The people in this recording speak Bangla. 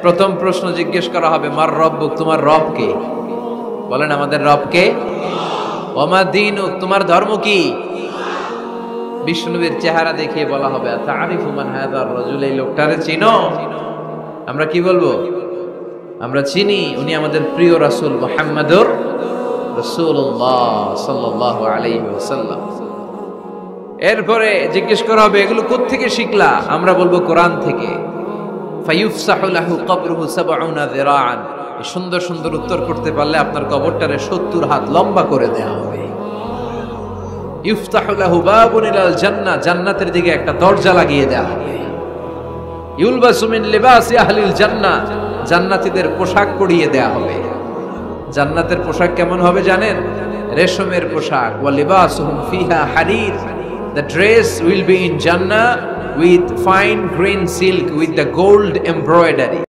প্রথম প্রশ্ন জিজ্ঞেস করা হবে, মার রব্বুক, তোমার রব কে? বলেন, আমাদের রব কে? ওমা দীনুক, তোমার ধর্ম কি? বিষ্ণুবীর চেহারা দেখিয়ে বলা হবে, তারিফু মান হাযার রাজুল, এই লোকটারে চিনো? আমরা কি বলবো? আমরা চিনি, উনি আমাদের প্রিয় রাসূল মুহাম্মদুর রাসূলুল্লাহ সাল্লাল্লাহু আলাইহি ওয়াসাল্লাম। এরপরে জিজ্ঞেস করা হবে, এগুলো কোত্থেকে শিখলা? আমরা বলবো, কোরআন থেকে। ফায়ুফসাহু লাহু কবরুহু ৭০ যিরাআন, এই সুন্দর সুন্দর উত্তর করতে পারলে আপনার কবরটারে ৭০ হাত লম্বা করে দেয়া হবে। ইফতাহু লাহু বাবুন ইলাল জান্নাহ, জান্নাতের দিকে একটা দরজা লাগিয়ে দেয়া হবে। ইউলবাসু মিন লিবাসি আহলিল জান্নাহ, জান্নাতীদের পোশাক পরিয়ে দেয়া হবে। জান্নাতের পোশাক কেমন হবে জানেন? রেশমের পোশাক। ওয়া লিবাসুহুম ফিহা হারির, the dress will be in Jannah with fine green silk with the gold embroidery.